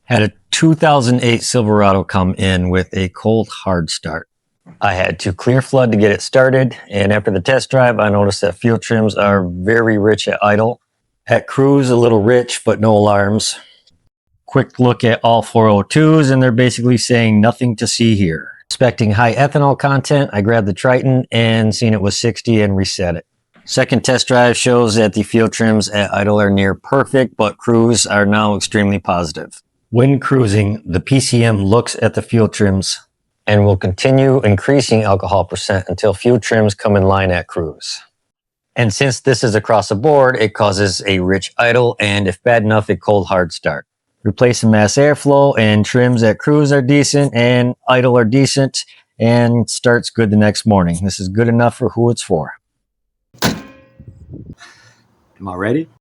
Had a 2008 Silverado come in with a cold hard start. I had to clear flood to get it started, and after the test drive I noticed that fuel trims are very rich at idle. At cruise a little rich but no alarms. Quick look at all 402s and they're basically saying nothing to see here. Expecting high ethanol content, I grabbed the Triton and seen it was 60 and reset it. Second test drive shows that the fuel trims at idle are near perfect, but cruise are now extremely positive. When cruising, the PCM looks at the fuel trims and will continue increasing alcohol percent until fuel trims come in line at cruise. And since this is across the board, it causes a rich idle and, if bad enough, a cold hard start. Replacing mass airflow and trims at cruise are decent and idle are decent, and starts good the next morning. This is good enough for who it's for. Am I ready?